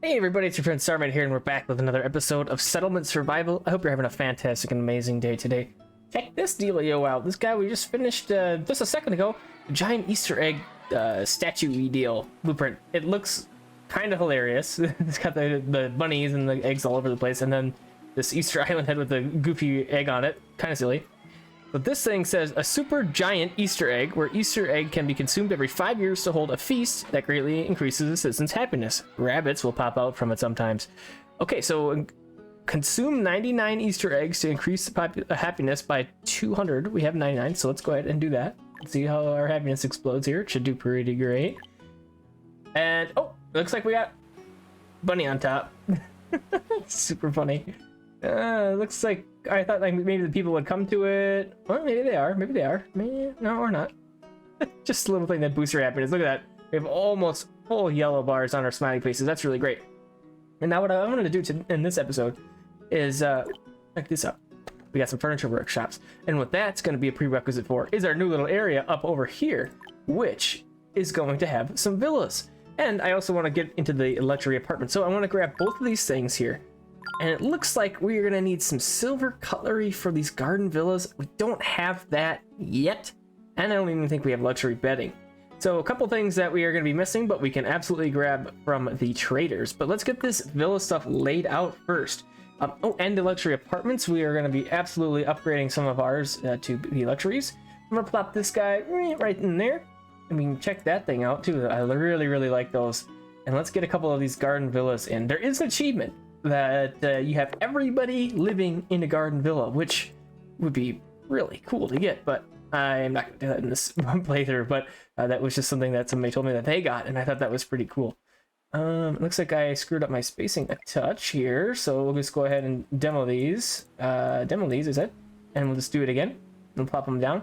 Hey everybody, it's your friend Sarmate here, and we're back with another episode of Settlement Survival. I hope you're having a fantastic and amazing day today. Check this dealio out. This guy we just finished just a second ago, a giant Easter egg statue deal blueprint. It looks kind of hilarious. It's got the bunnies and the eggs all over the place, and then this Easter Island head with a goofy egg on it. Kind of silly. But this thing says a super giant Easter egg, where Easter egg can be consumed every 5 years to hold a feast that greatly increases the citizens' happiness. Rabbits will pop out from it sometimes. Okay, so consume 99 Easter eggs to increase the happiness by 200. We have 99, so let's go ahead and do that. Let's see how our happiness explodes here. It should do pretty great. And oh, looks like we got bunny on top. Super funny. Looks like I thought like maybe the people would come to it. Well, maybe they are. Maybe they are. Maybe no, or not. Just a little thing that boosts your happiness. Look at that. We have almost full yellow bars on our smiley faces. That's really great. And now what I'm going to do in this episode is check this out. We got some furniture workshops, and what that's going to be a prerequisite for is our new little area up over here, which is going to have some villas. And I also want to get into the luxury apartment, so I want to grab both of these things here. And it looks like we're going to need some silver cutlery for these garden villas. We don't have that yet, and I don't even think we have luxury bedding. So a couple things that we are going to be missing, but we can absolutely grab from the traders. But let's get this villa stuff laid out first. Oh, and the luxury apartments, we are going to be absolutely upgrading some of ours to be luxuries. I'm going to plop this guy right in there, and we can check that thing out too. I really like those. And let's get a couple of these garden villas in. There is an achievement that you have everybody living in a garden villa, which would be really cool to get, but I'm not gonna do that in this one playthrough. But that was just something that somebody told me that they got, and I thought that was pretty cool. It looks like I screwed up my spacing a touch here, so we'll just go ahead and demo these. Is it? And we'll just do it again and plop them down.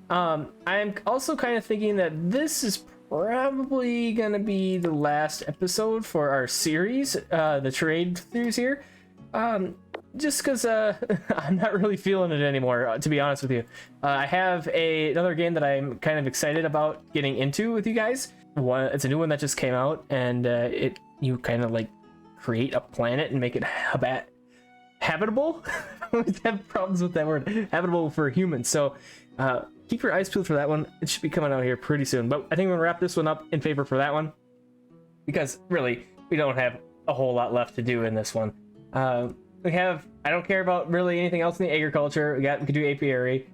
I'm also kind of thinking that this is probably gonna be the last episode for our series, the trade throughs here, just because I'm not really feeling it anymore, to be honest with you. I have another game that I'm kind of excited about getting into with you guys. It's a new one that just came out, and you kind of like create a planet and make it habitable. I always have problems with that word, habitable for humans. So keep your eyes peeled for that one. It should be coming out here pretty soon. But I think we're gonna wrap this one up in favor for that one, because really we don't have a whole lot left to do in this one. I don't care about really anything else in the agriculture. We could do apiary.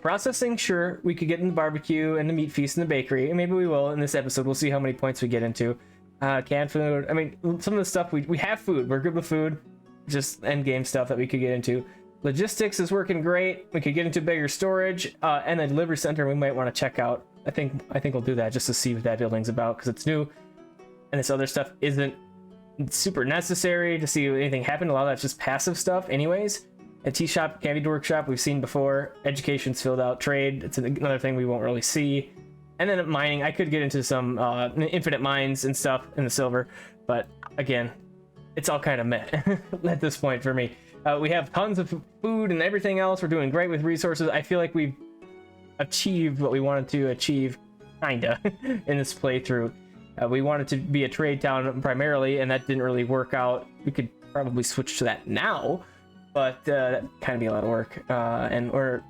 Processing, sure, we could get in the barbecue and the meat feast and the bakery, and maybe we will in this episode. We'll see how many points we get into. Canned food, I mean, some of the stuff we have food. We're good with food. Just end game stuff that we could get into. Logistics is working great. We could get into bigger storage, and the delivery center we might want to check out. I think we'll do that just to see what that building's about, because it's new, and this other stuff isn't super necessary to see anything happen. A lot of that's just passive stuff anyways. A tea shop, candy workshop, we've seen before. Education's filled out. Trade, it's another thing we won't really see. And then mining, I could get into some infinite mines and stuff in the silver, but again, it's all kind of meh at this point for me. We have tons of food and everything else. We're doing great with resources. I feel like we've achieved what we wanted to achieve, kinda, in this playthrough. We wanted to be a trade town primarily, and that didn't really work out. We could probably switch to that now, but that kind of be a lot of work, and we're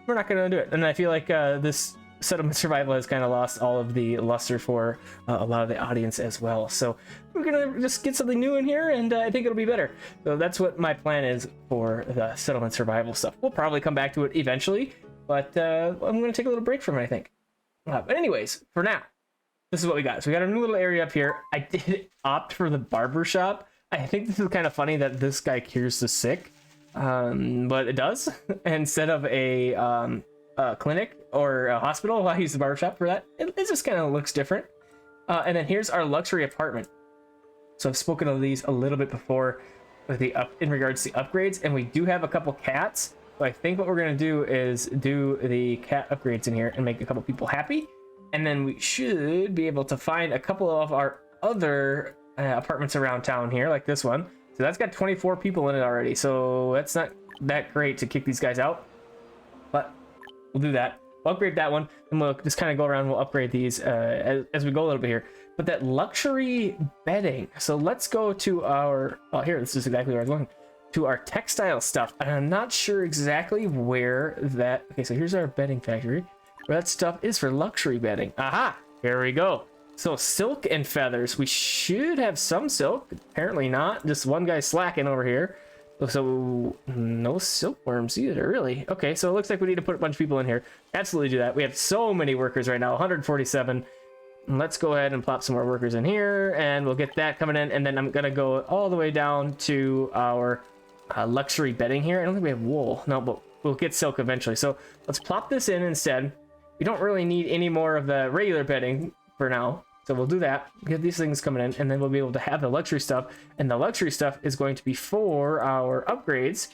not gonna do it. And I feel like this settlement survival has kind of lost all of the luster for a lot of the audience as well. So we're gonna just get something new in here, and I think it'll be better. So that's what my plan is for the settlement survival stuff. We'll probably come back to it eventually, but I'm gonna take a little break from it, I think. But anyways, for now, this is what we got. So we got a new little area up here. I did opt for the barber shop. I think this is kind of funny that this guy cures the sick, but it does. Instead of a clinic or a hospital, I use the barbershop for that. It just kind of looks different. And then here's our luxury apartment. So I've spoken of these a little bit before with in regards to the upgrades, and we do have a couple cats. So I think what we're gonna do is do the cat upgrades in here and make a couple people happy, and then we should be able to find a couple of our other apartments around town here, like this one. So that's got 24 people in it already, so that's not that great to kick these guys out, but we'll do that. We'll upgrade that one, and we'll just kind of go around and we'll upgrade these as we go a little bit here. but that luxury bedding. So let's go to our, oh, here, this is exactly where I was going, to our textile stuff. And I'm not sure exactly where that, okay, so here's our bedding factory, where that stuff is for luxury bedding. Aha, here we go. So silk and feathers, we should have some silk, apparently not, just one guy slacking over here. So no silkworms either, really. Okay, so it looks like we need to put a bunch of people in here. Absolutely do that. We have so many workers right now, 147. Let's go ahead and plop some more workers in here, and we'll get that coming in. And then I'm gonna go all the way down to our luxury bedding here. I don't think we have wool, no, but we'll get silk eventually. So let's plop this in instead. We don't really need any more of the regular bedding for now. So we'll do that, get these things coming in, and then we'll be able to have the luxury stuff. And the luxury stuff is going to be for our upgrades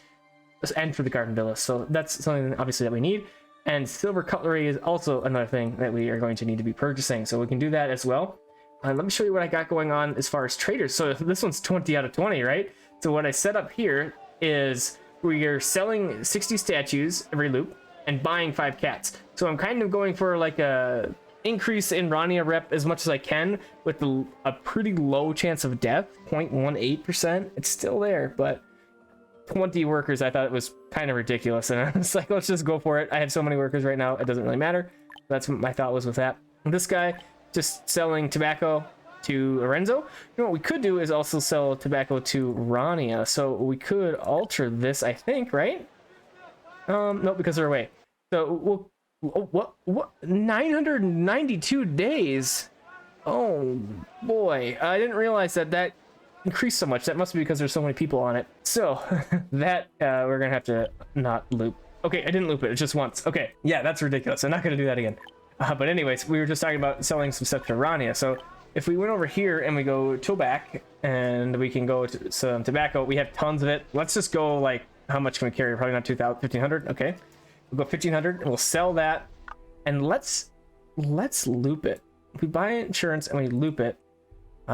and for the garden villas. So that's something obviously that we need. And silver cutlery is also another thing that we are going to need to be purchasing. So we can do that as well. Let me show you what I got going on as far as traders. So this one's 20 out of 20, right? So what I set up here is we are selling 60 statues every loop and buying 5 cats. So I'm kind of going for like a increase in Rania rep as much as I can with a pretty low chance of death, 0.18%. It's still there, but 20 workers, I thought it was kind of ridiculous. And I was like, let's just go for it. I have so many workers right now, it doesn't really matter. That's what my thought was with that. And this guy just selling tobacco to Lorenzo. You know what we could do is also sell tobacco to Rania. So we could alter this, I think, right? No, because they're away. So we'll, what 992 days. Oh boy, I didn't realize that increased so much. That must be because there's so many people on it. So that we're gonna have to not loop. Okay, I didn't loop it just once. Okay, yeah, that's ridiculous. I'm not gonna do that again. But anyways, we were just talking about selling some stuff to Rania. So if we went over here and we go tobacco and we can go to some tobacco, we have tons of it. Let's just go, like, how much can we carry? Probably not 2,000, 1,500. Okay, we'll go 1,500 and we'll sell that. And let's loop it. If we buy insurance and we loop it,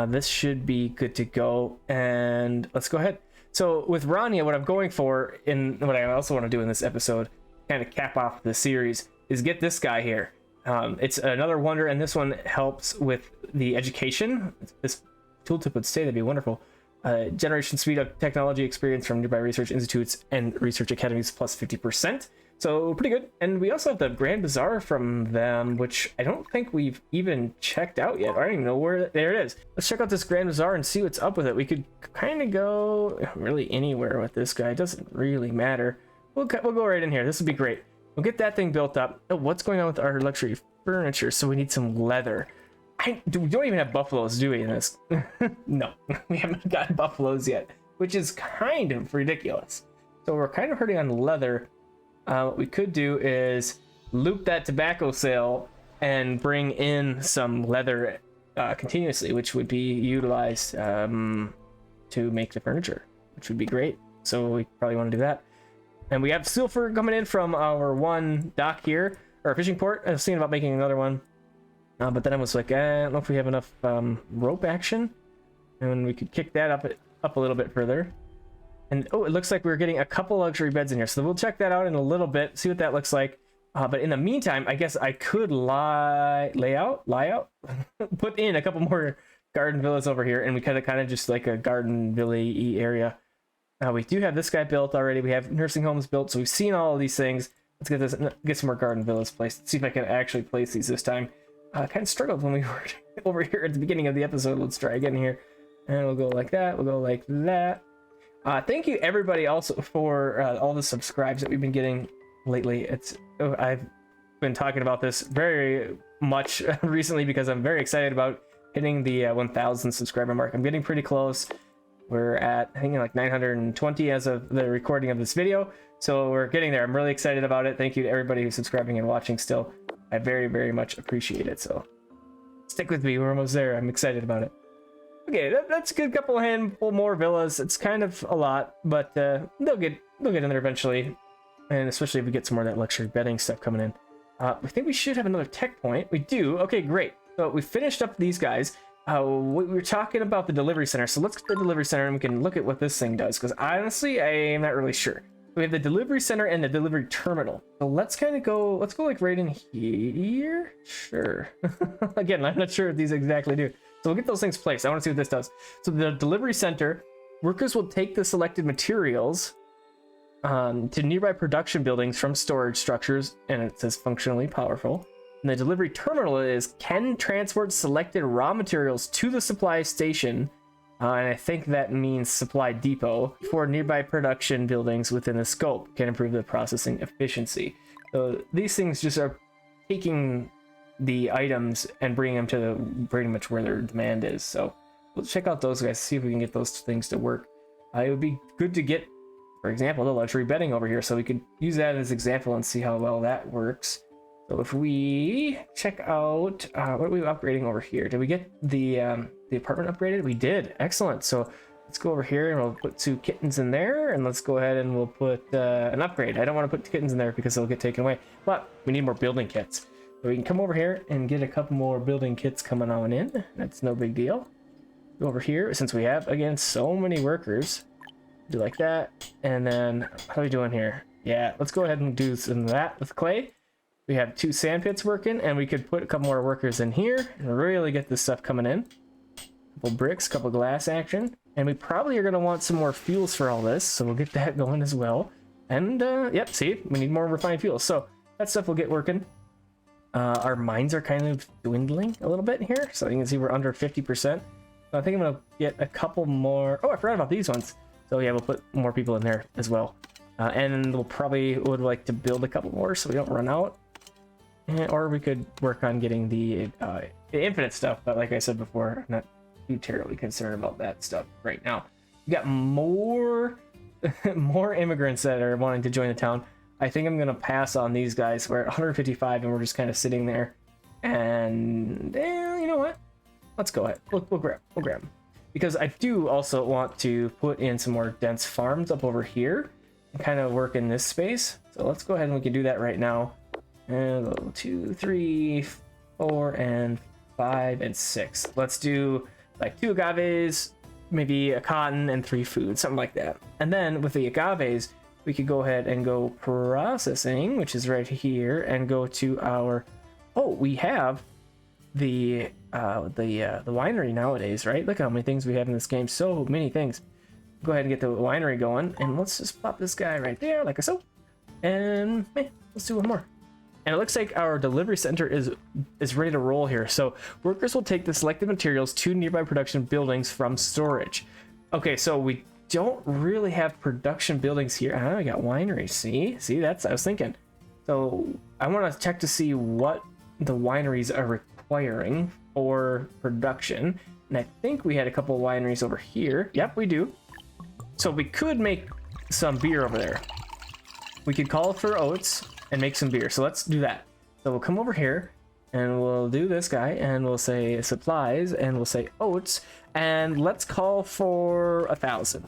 this should be good to go. And let's go ahead. So with Rania, what I'm going for, in what I also want to do in this episode, kind of cap off the series, is get this guy here. It's another wonder, and this one helps with the education. This tooltip would say that'd be wonderful. Generation speed of technology experience from nearby research institutes and research academies plus 50%. So pretty good. And we also have the Grand Bazaar from them, which I don't think we've even checked out yet. I don't even know where. There it is. Let's check out this Grand Bazaar and see what's up with it. We could kind of go really anywhere with this guy. It doesn't really matter. We'll go right in here. This would be great. We'll get that thing built up. Oh, what's going on with our luxury furniture? So we need some leather. We don't even have buffaloes, do we, in this? No, we haven't gotten buffaloes yet, which is kind of ridiculous. So we're kind of hurting on leather. What we could do is loop that tobacco sale and bring in some leather continuously, which would be utilized to make the furniture, which would be great. So we probably want to do that. And we have silver coming in from our one dock here, or fishing port. I was thinking about making another one. But then I was like, I don't know if we have enough rope action. And we could kick that up a little bit further. And oh, it looks like we're getting a couple luxury beds in here. So we'll check that out in a little bit, see what that looks like. But in the meantime, I guess I could lay out, put in a couple more garden villas over here. And we kind of just like a garden villa-y area. We do have this guy built already. We have nursing homes built. So we've seen all of these things. Let's get some more garden villas placed. Let's see if I can actually place these this time. Kind of struggled when we were over here at the beginning of the episode. Let's try again here. And we'll go like that. We'll go like that. Thank you everybody also for all the subscribes that we've been getting lately. I've been talking about this very much recently because I'm very excited about hitting the 1,000 subscriber mark. I'm getting pretty close. We're at, I think, like 920 as of the recording of this video. So we're getting there. I'm really excited about it. Thank you to everybody who's subscribing and watching still. I very, very much appreciate it. So stick with me. We're almost there. I'm excited about it. Okay, that's a good handful more villas. It's kind of a lot, but they'll get in there eventually. And especially if we get some more of that luxury bedding stuff coming in. I think we should have another tech point. We do. Okay, great. So we finished up these guys. We were talking about the delivery center. So let's go to the delivery center and we can look at what this thing does. Because honestly, I am not really sure. We have the delivery center and the delivery terminal. So let's kind of go, like right in here. Sure. Again, I'm not sure what these exactly do. So we'll get those things placed. I want to see what this does. So the delivery center, workers will take the selected materials to nearby production buildings from storage structures, and it says functionally powerful. And the delivery terminal can transport selected raw materials to the supply station, and I think that means supply depot, for nearby production buildings within the scope. Can improve the processing efficiency. So these things just are taking the items and bringing them to pretty much where their demand is. So we'll check out those guys, see if we can get those things to work. It would be good to get, for example, the luxury bedding over here, so we could use that as an example and see how well that works. So if we check out what are we upgrading over here? Did we get the apartment upgraded? We did. Excellent. So let's go over here and we'll put 2 kittens in there, and let's go ahead and we'll put an upgrade. I don't want to put kittens in there because they'll get taken away, but we need more building kits. So we can come over here and get a couple more building kits coming on in. That's no big deal. Go over here, since we have, again, so many workers. Do like that. And then, how are we doing here? Yeah, let's go ahead and do some of that with clay. We have 2 sand pits working, and we could put a couple more workers in here and really get this stuff coming in. Couple bricks, couple glass action. And we probably are going to want some more fuels for all this, so we'll get that going as well. And, yep, see, we need more refined fuels. So that stuff will get working. Our mines are kind of dwindling a little bit here, so you can see we're under 50%. So I think I'm going to get a couple more. Oh, I forgot about these ones. So yeah, we'll put more people in there as well. And we'll probably would like to build a couple more so we don't run out. Or we could work on getting the infinite stuff, but like I said before, I'm not too terribly concerned about that stuff right now. We got more more immigrants that are wanting to join the town. I think I'm gonna pass on these guys. We're at 155 and we're just kind of sitting there. And you know what? Let's go ahead. We'll grab them. Because I do also want to put in some more dense farms up over here and kind of work in this space. So let's go ahead and we can do that right now. And 2, 3, 4, and 5, and 6. Let's do like 2 agaves, maybe a cotton, and 3 food, something like that. And then with the agaves, we could go ahead and go processing, which is right here, and go to our. Oh, we have the winery nowadays, right? Look how many things we have in this game. So many things. Go ahead and get the winery going, and let's just pop this guy right there like so. And let's do one more. And it looks like our delivery center is ready to roll here. So workers will take the selected materials to nearby production buildings from storage. Okay, so we don't really have production buildings here. Ah, I got wineries. See, that's I was thinking. So I want to check to see what the wineries are requiring for production. And I think we had a couple of wineries over here. Yep, we do. So we could make some beer over there. We could call for oats and make some beer. So let's do that. So we'll come over here and we'll do this guy and we'll say supplies and we'll say oats and let's call for 1,000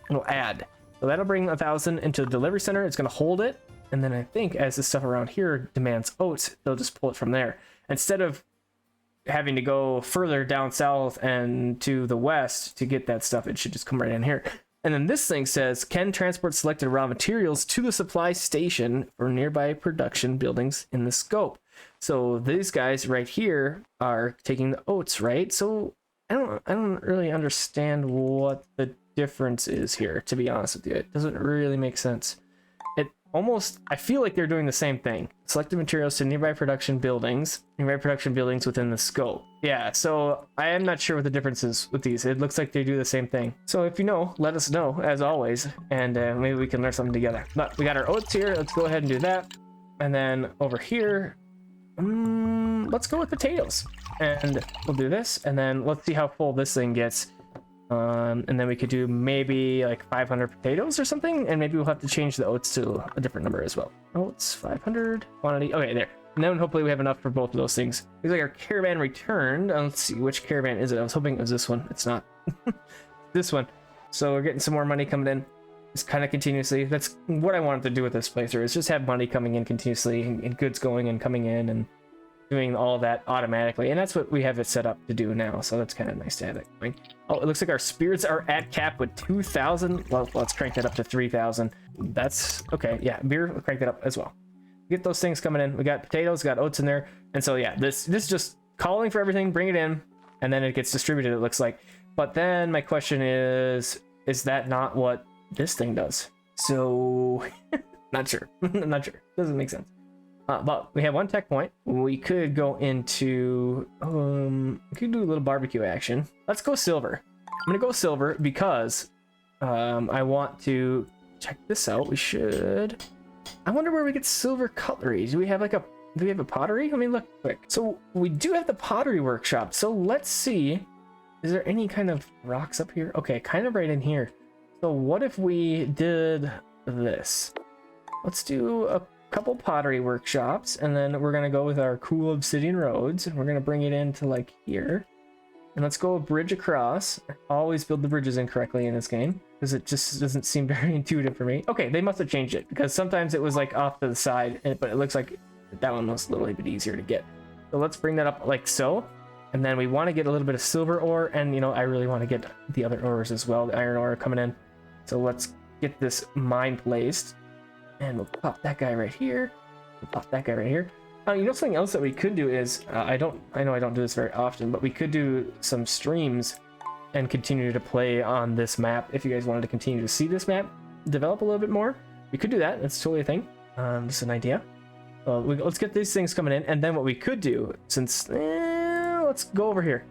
and we'll add. So that'll bring 1,000 into the delivery center. It's going to hold it. And then I think as this stuff around here demands oats, they'll just pull it from there. Instead of having to go further down south and to the west to get that stuff, it should just come right in here. And then this thing says, can transport selected raw materials to the supply station for nearby production buildings in the scope. So these guys right here are taking the oats, right? So I don't really understand what the difference is here, to be honest with you. It doesn't really make sense. I feel like they're doing the same thing. Selected materials to nearby production buildings within the scope. Yeah, so I am not sure what the difference is with these. It looks like they do the same thing. So if you know, let us know, as always, and maybe we can learn something together. But we got our oats here. Let's go ahead and do that. And then over here, let's go with potatoes. And we'll do this, and then let's see how full this thing gets. And then we could do maybe like 500 potatoes or something, and maybe we'll have to change the oats to a different number as well. Oats 500 quantity. Okay, there. And then hopefully we have enough for both of those things. Looks like our caravan returned. Let's see, which caravan is it? I was hoping it was this one. It's not. This one. So we're getting some more money coming in. Just kind of continuously. That's what I wanted to do with this playthrough, is just have money coming in continuously and goods going and coming in and doing all that automatically. And that's what we have it set up to do now. So that's kind of nice to have it going. Oh, it looks like our spirits are at cap with 2,000. Well, let's crank that up to 3,000. That's okay. Yeah, beer, we'll crank that up as well. Get those things coming in. We got potatoes, got oats in there. And so yeah, this is just calling for everything, bring it in, and then it gets distributed, it looks like. But then my question is that not what this thing does? So not sure. Not sure. Doesn't make sense. But we have 1 tech point. We could go into we could do a little barbecue action. Let's go silver. I'm gonna go silver because I want to check this out. We should. I wonder where we get silver cutlery. Do we have a pottery? Let me look quick. So we do have the Pottery Workshop. So let's see. Is there any kind of rocks up here? Okay, kind of right in here. So what if we did this? Let's do a couple pottery workshops, and then we're gonna go with our cool obsidian roads, and we're gonna bring it into like here. And let's go a bridge across. I always build the bridges incorrectly in this game because it just doesn't seem very intuitive for me. Okay, they must have changed it because sometimes it was like off to the side, but it looks like that one was a little bit easier to get. So let's bring that up like so. And then we want to get a little bit of silver ore, and you know, I really want to get the other ores as well, the iron ore coming in. So let's get this mine placed, and we'll pop that guy right here. We'll pop that guy right here. You know, something else that we could do is, I know I don't do this very often, but we could do some streams and continue to play on this map. If you guys wanted to continue to see this map develop a little bit more, we could do that. That's totally a thing. Just an idea. Let's get these things coming in, and then what we could do, since let's go over here.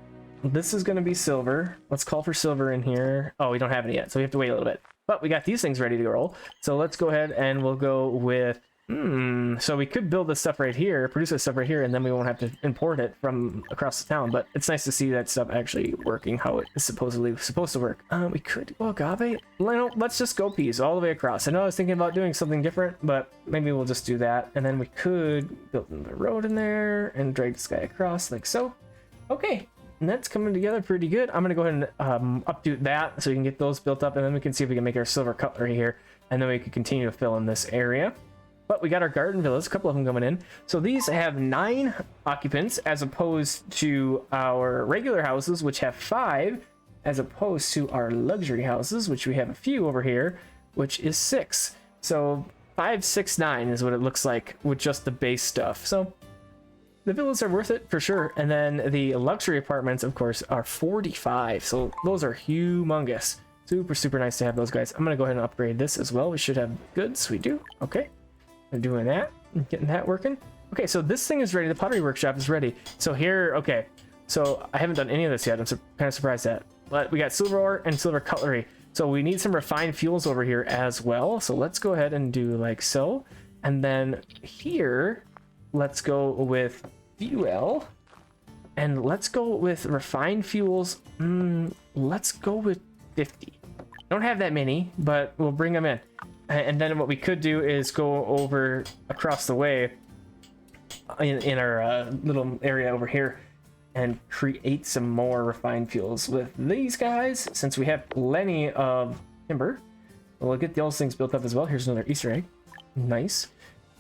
This is going to be silver. Let's call for silver in here. Oh, we don't have it yet, so we have to wait a little bit. But we got these things ready to roll. So let's go ahead and we'll go with so we could build this stuff right here, produce this stuff right here, and then we won't have to import it from across the town. But it's nice to see that stuff actually working how it is supposedly supposed to work. We could go agave. No, let's just go peas all the way across. I know I was thinking about doing something different, but maybe we'll just do that. And then we could build the road in there and drag this guy across like so. Okay, and that's coming together pretty good. I'm gonna go ahead and updo that so we can get those built up, and then we can see if we can make our silver cutlery here, and then we can continue to fill in this area. But we got our garden villas, a couple of them coming in. So these have 9 occupants as opposed to our regular houses, which have 5, as opposed to our luxury houses, which we have a few over here, which is 6. So 5, 6, 9 is what it looks like with just the base stuff. So the villas are worth it for sure. And then the luxury apartments, of course, are 45. So those are humongous. Super, super nice to have those guys. I'm going to go ahead and upgrade this as well. We should have goods. We do. Okay. I'm doing that, getting that working. Okay, so this thing is ready. The pottery workshop is ready. So here, okay, so I haven't done any of this yet. I'm kind of surprised at, but we got silver ore and silver cutlery. So we need some refined fuels over here as well. So let's go ahead and do like so. And then here, let's go with fuel, and let's go with refined fuels. Let's go with 50. Don't have that many, but we'll bring them in. And then what we could do is go over across the way in our little area over here and create some more refined fuels with these guys, since we have plenty of timber. We'll get those things built up as well. Here's another Easter egg. Nice.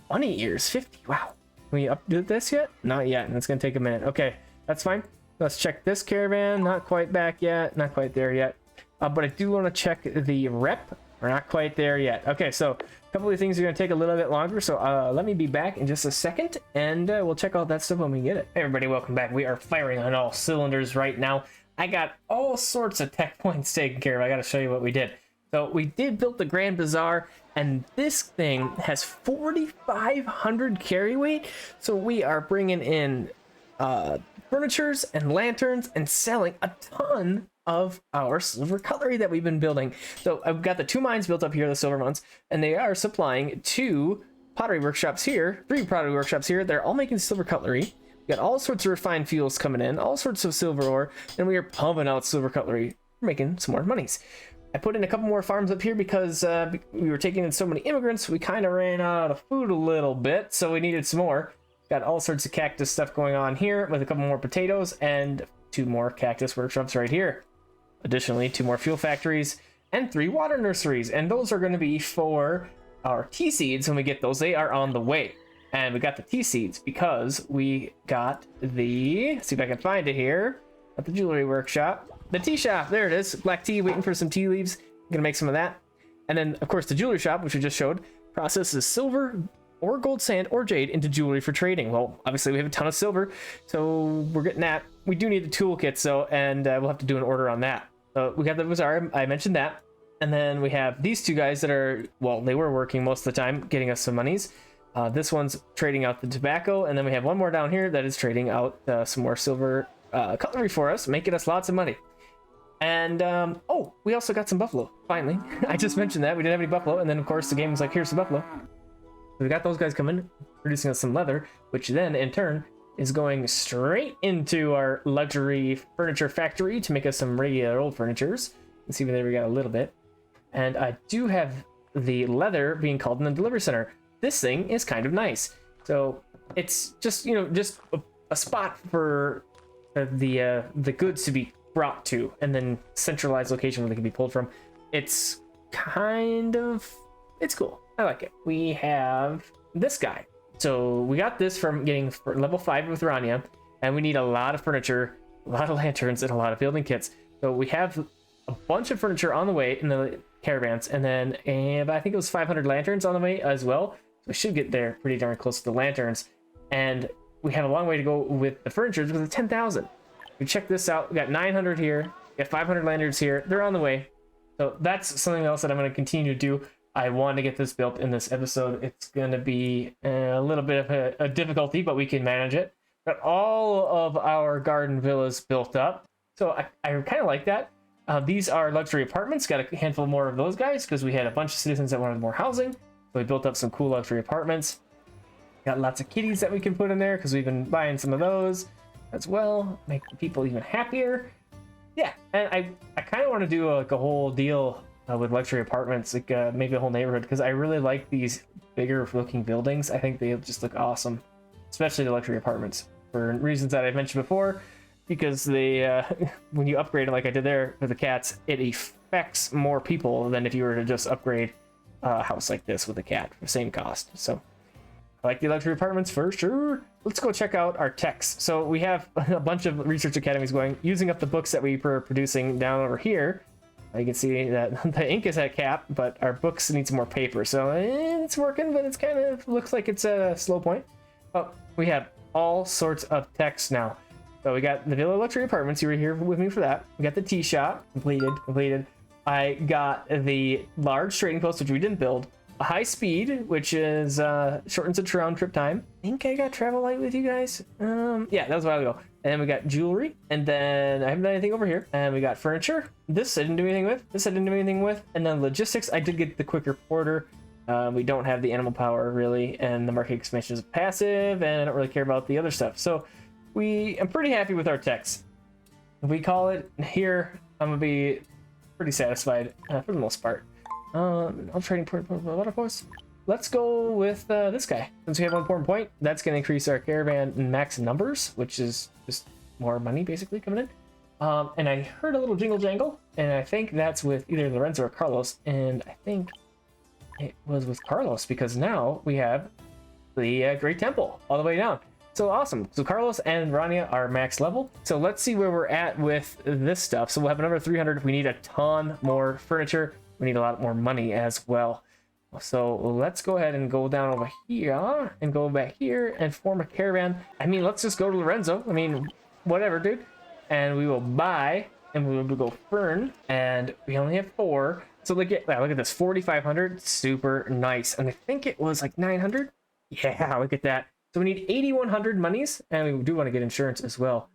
20 ears, 50. Wow. Can we update this yet? Not yet. That's going to take a minute. Okay, that's fine. Let's check this caravan. Not quite back yet. Not quite there yet. But I do want to check the rep. We're not quite there yet. Okay, so a couple of things are going to take a little bit longer, so let me be back in just a second, and we'll check all that stuff when we get it. Hey everybody, welcome back. We are firing on all cylinders right now. I got all sorts of tech points taken care of. I got to show you what we did. So we did build the Grand Bazaar, and this thing has 4,500 carry weight, so we are bringing in furnitures and lanterns and selling a ton of our silver cutlery that we've been building. So I've got the 2 mines built up here, the silver ones, and they are supplying 2 pottery workshops here, 3 pottery workshops here. They're all making silver cutlery. We got all sorts of refined fuels coming in, all sorts of silver ore, and we are pumping out silver cutlery. We're making some more monies. I put in a couple more farms up here because we were taking in so many immigrants. We kind of ran out of food a little bit, so we needed some more. Got all sorts of cactus stuff going on here with a couple more potatoes and 2 more cactus workshops right here. Additionally, 2 more fuel factories and 3 water nurseries, and those are going to be for our tea seeds. When we get those, they are on the way. And we got the tea seeds because we got the, see if I can find it here at the jewelry workshop, the tea shop. There it is, black tea, waiting for some tea leaves. I'm gonna make some of that. And then of course the jewelry shop, which we just showed, processes silver or gold sand or jade into jewelry for trading. Well, obviously we have a ton of silver, so we're getting that. We do need the toolkits though, and we'll have to do an order on that. We got the Bazaar, I mentioned that. And then we have these two guys that are, well, they were working most of the time, getting us some monies. This one's trading out the tobacco, and then we have one more down here that is trading out some more silver cutlery for us, making us lots of money. And oh, we also got some buffalo, finally. I just mentioned that we didn't have any buffalo, and then of course the game was like, here's some buffalo. We got those guys coming, producing us some leather, which then in turn is going straight into our luxury furniture factory to make us some regular old furnitures. Let's see, there we got a little bit. And I do have the leather being called in the delivery center. This thing is kind of nice. So it's just, you know, just a spot for the goods to be brought to, and then centralized location where they can be pulled from. It's kind of, it's cool. I like it. We have this guy. So we got this from getting level 5 with Rania, and we need a lot of furniture, a lot of lanterns, and a lot of building kits. So we have a bunch of furniture on the way in the caravans, and then I think it was 500 lanterns on the way as well. So we should get there pretty darn close to the lanterns. And we have a long way to go with the furniture because it's 10,000. We check this out. We got 900 here. We got 500 lanterns here. They're on the way. So that's something else that I'm going to continue to do. I want to get this built in this episode. It's going to be a little bit of a difficulty, but we can manage it. Got all of our garden villas built up. So I kind of like that. These are luxury apartments. Got a handful more of those guys because we had a bunch of citizens that wanted more housing. So we built up some cool luxury apartments. Got lots of kitties that we can put in there because we've been buying some of those as well. Make people even happier. Yeah, and I kind of want to do like a whole deal with luxury apartments, like maybe a whole neighborhood, because I really like these bigger looking buildings. I think they just look awesome, especially the luxury apartments for reasons that I've mentioned before, because they when you upgrade it like I did there with the cats, it affects more people than if you were to just upgrade a house like this with a cat for the same cost. So I like the luxury apartments for sure. Let's go check out our techs. So we have a bunch of research academies going, using up the books that we were producing down over here. You can see that the ink is at cap, but our books need some more paper. So it's working, but it's kind of looks like it's at a slow point. Oh, we have all sorts of techs now. So we got the Villa Luxury Apartments. You were here with me for that. We got the tea shop completed. I got the large trading post, which we didn't build. A high speed, which is shortens the round trip time. I think I got travel light with you guys. Yeah, that was a while ago. And then we got jewelry, and then I haven't done anything over here. And we got furniture. This I didn't do anything with. This I didn't do anything with. And then logistics, I did get the quicker porter. We don't have the animal power really, and the market expansion is passive, and I don't really care about the other stuff. So I'm pretty happy with our techs. If we call it here, I'm gonna be pretty satisfied for the most part. I'm trading water posts. Let's go with this guy. Since we have 1 important point, that's going to increase our caravan max numbers, which is just more money basically coming in. And I heard a little jingle jangle, and I think that's with either Lorenzo or Carlos. And I think it was with Carlos because now we have the Great Temple all the way down. So awesome. So Carlos and Rania are max level. So let's see where we're at with this stuff. So we'll have another 300. We need a ton more furniture. We need a lot more money as well. So let's go ahead and go down over here and go back here and form a caravan. I mean, let's just go to Lorenzo. I mean, whatever, dude. And we will buy, and we will go fern, and we only have 4. So look at this, 4,500, super nice. And I think it was like 900. Yeah, look at that. So we need 8,100 monies, and we do want to get insurance as well.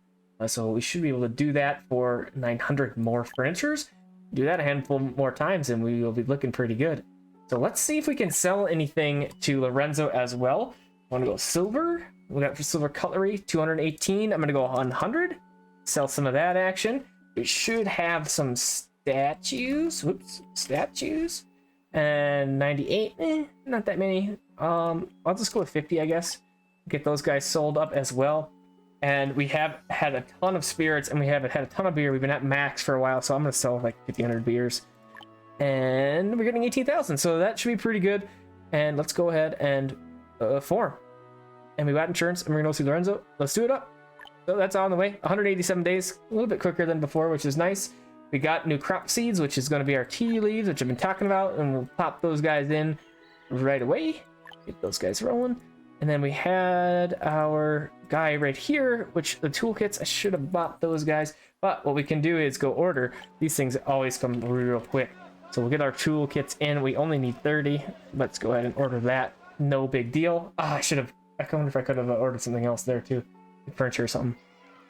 So we should be able to do that for 900 more furnitures. Do that a handful more times, and we will be looking pretty good. So let's see if we can sell anything to Lorenzo as well. I want to go silver. We got for silver cutlery, 218. I'm going to go 100. Sell some of that action. We should have some statues. Whoops, statues. And 98. Not that many. I'll just go with 50, I guess. Get those guys sold up as well. And we have had a ton of spirits, and we haven't had a ton of beer. We've been at max for a while, so I'm going to sell like 1,500 beers. And we're getting 18,000, so that should be pretty good. And let's go ahead and form. And we got insurance, and we're going to see Lorenzo. Let's do it up. So that's on the way. 187 days, a little bit quicker than before, which is nice. We got new crop seeds, which is going to be our tea leaves, which I've been talking about, and we'll pop those guys in right away. Get those guys rolling. And then we had our guy right here, which the toolkits, I should have bought those guys. But what we can do is go order. These things always come real quick. So we'll get our toolkits in. We only need 30. Let's go ahead and order that. No big deal. I wonder if I could have ordered something else there too. Furniture or something.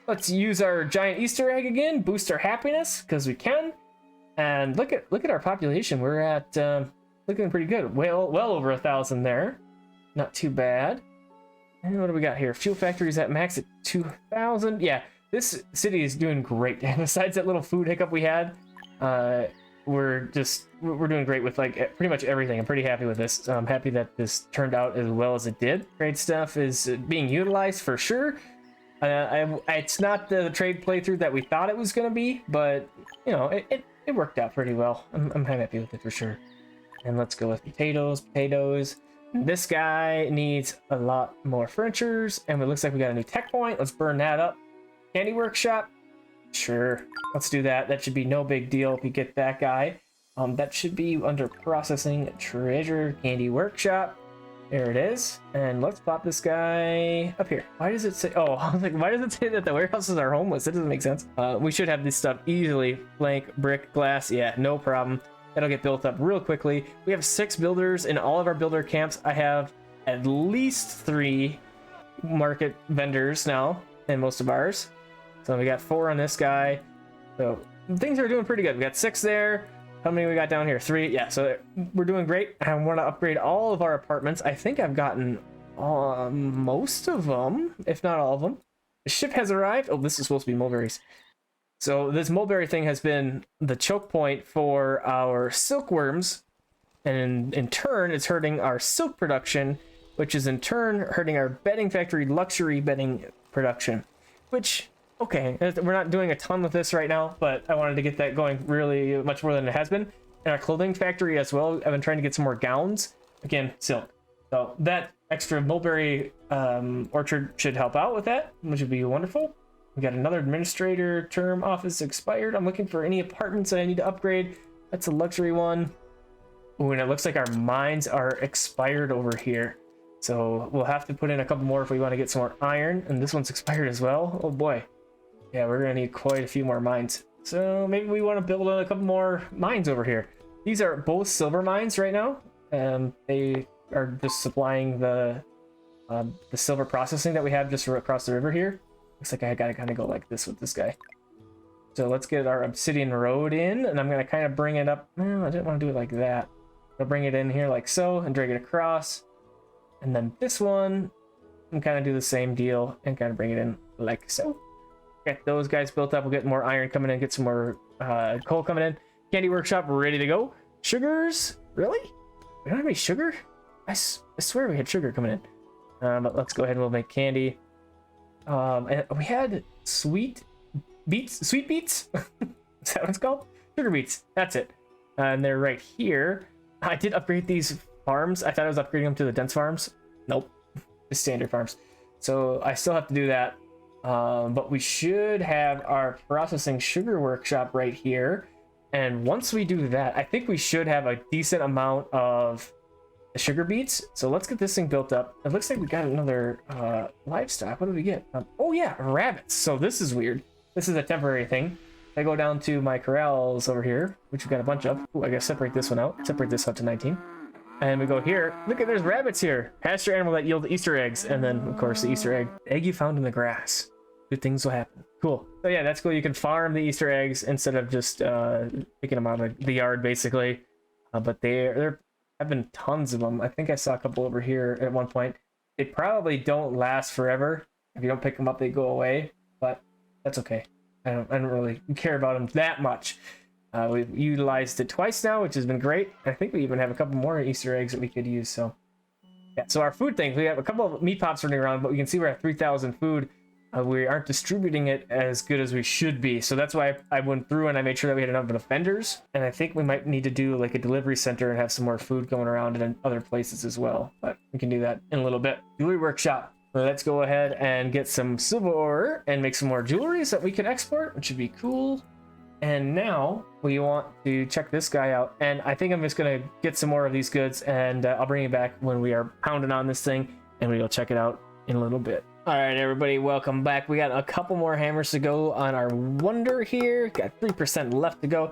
Let's use our giant Easter egg again. Boost our happiness, because we can. And look at our population. We're at looking pretty good. Well over 1,000 there. Not too bad. And what do we got here? Fuel factory is at max at 2,000. Yeah, this city is doing great. And besides that little food hiccup we had, we're doing great with like pretty much everything. I'm pretty happy with this. So I'm happy that this turned out as well as it did. Trade stuff is being utilized for sure. It's not the trade playthrough that we thought it was going to be, but you know, it worked out pretty well. I'm happy with it for sure. And let's go with potatoes. This guy needs a lot more furnitures, and it looks like we got a new tech point. Let's burn that up. Candy workshop. Sure, let's do that. That should be no big deal if we get that guy. That should be under processing treasure candy workshop. There it is. And let's plop this guy up here. Why does it say, oh, I was like, why does it say that the warehouses are homeless? That doesn't make sense. We should have this stuff easily. Blank, brick, glass. Yeah, no problem. That'll get built up real quickly. We have 6 builders in all of our builder camps. I have at least 3 market vendors now in most of ours. So we got 4 on this guy. So things are doing pretty good. We got 6 there. How many we got down here? 3. Yeah, so we're doing great. I want to upgrade all of our apartments. I think I've gotten most of them, if not all of them. The ship has arrived. Oh, this is supposed to be mulberries. So this mulberry thing has been the choke point for our silkworms, and in turn it's hurting our silk production, which is in turn hurting our bedding factory luxury bedding production. Which, okay, we're not doing a ton with this right now, but I wanted to get that going really much more than it has been. And our clothing factory as well, I've been trying to get some more gowns. Again, silk. So that extra mulberry orchard should help out with that, which would be wonderful. We got another administrator term office expired. I'm looking for any apartments that I need to upgrade. That's a luxury one. Ooh, and it looks like our mines are expired over here. So we'll have to put in a couple more if we want to get some more iron. And this one's expired as well. Oh boy. Yeah, we're going to need quite a few more mines. So maybe we want to build a couple more mines over here. These are both silver mines right now. They are just supplying the silver processing that we have just across the river here. Looks like I gotta kind of go like this with this guy. So let's get our obsidian road in, and I'm gonna kind of bring it up. No, I didn't want to do it like that. I'll bring it in here like so and drag it across. And then this one, and kind of do the same deal and kind of bring it in like so. Get those guys built up. We'll get more iron coming in, get some more coal coming in. Candy workshop ready to go. Sugars? Really? We don't have any sugar? I swear we had sugar coming in. But let's go ahead and we'll make candy. And we had sweet beets. Is that what it's called? Sugar beets. That's it. And they're right here. I did upgrade these farms. I thought I was upgrading them to the dense farms. Nope. The standard farms. So I still have to do that. But we should have our processing sugar workshop right here. And once we do that, I think we should have a decent amount of the sugar beets. So let's get this thing built up. It looks like we got another livestock. What did we get? Oh yeah, rabbits. So this is weird. This is a temporary thing. I go down to my corrals over here, which we've got a bunch of. Ooh, I gotta separate this one out. Separate this out to 19. And we go here. Look at, there's rabbits here. Pasture animal that yield Easter eggs. And then, of course, the Easter egg. The egg you found in the grass. Good things will happen. Cool. So yeah, that's cool. You can farm the Easter eggs instead of just picking them out of the yard, basically. But there have been tons of them. I think I saw a couple over here at one point. They probably don't last forever. If you don't pick them up, they go away. But that's okay. I don't really care about them that much. We've utilized it twice now, which has been great. I think we even have a couple more Easter eggs that we could use. So yeah. So our food things, we have a couple of meat pops running around, but we can see we're at 3,000 food. We aren't distributing it as good as we should be. So that's why I went through and I made sure that we had enough vendors. And I think we might need to do like a delivery center and have some more food going around in other places as well. But we can do that in a little bit. Jewelry workshop. So let's go ahead and get some silver ore and make some more jewelry so that we can export, which should be cool. And now we want to check this guy out. And I think I'm just gonna get some more of these goods, and I'll bring you back when we are pounding on this thing, and we'll check it out in a little bit. All right, everybody, welcome back. We got a couple more hammers to go on our wonder here. Got 3% left to go.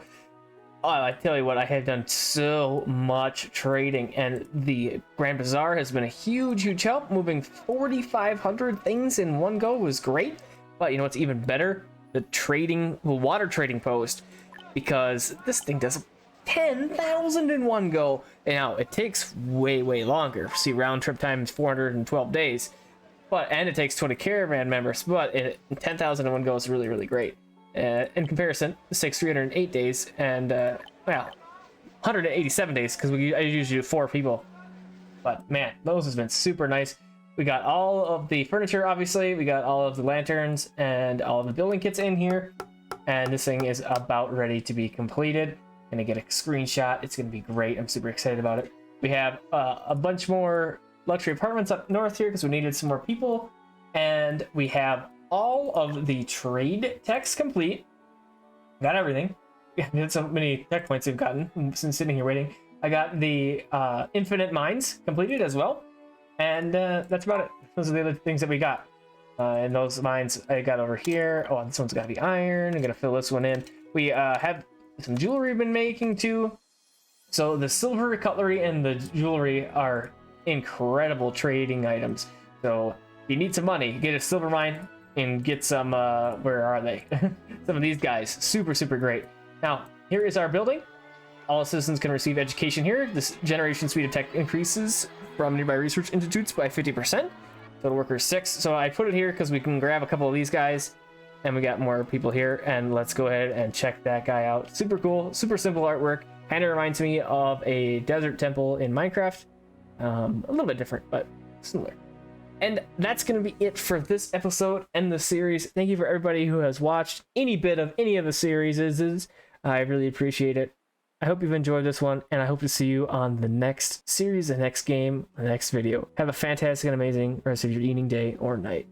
Oh, I tell you what, I have done so much trading, and the Grand Bazaar has been a huge help. Moving 4,500 things in one go was great. But you know what's even better? The water trading post, because this thing does 10,000 in one go. And now it takes way longer. See, round trip time is 412 days, and it takes 20 caravan members. But 10,000 in one go is really great. In comparison, this takes 308 days, and well, 187 days because I usually do 4 people. But man, those has been super nice. We got all of the furniture, obviously. We got all of the lanterns and all of the building kits in here. And this thing is about ready to be completed. Gonna get a screenshot. It's gonna be great. I'm super excited about it. We have a bunch more luxury apartments up north here because we needed some more people. And we have all of the trade techs complete. Got everything. That's so many tech points we've gotten since sitting here waiting. I got the infinite mines completed as well. And that's about it. Those are the other things that we got. And those mines I got over here. Oh, this one's got to be iron. I'm going to fill this one in. We have some jewelry we've been making too. So the silver cutlery and the jewelry are incredible trading items. So if you need some money, get a silver mine and get some, where are they? Some of these guys. Super great. Now, here is our building. All citizens can receive education here. This generation speed of tech increases from nearby research institutes by 50%. Total workers 6. So I put it here because we can grab a couple of these guys, and we got more people here. And let's go ahead and check that guy out. Super cool, super simple artwork. Kind of reminds me of a desert temple in Minecraft. A little bit different, but similar. And that's going to be it for this episode and the series. Thank you for everybody who has watched any bit of any of the series. I really appreciate it. I hope you've enjoyed this one, and I hope to see you on the next series, the next game, the next video. Have a fantastic and amazing rest of your evening, day, or night.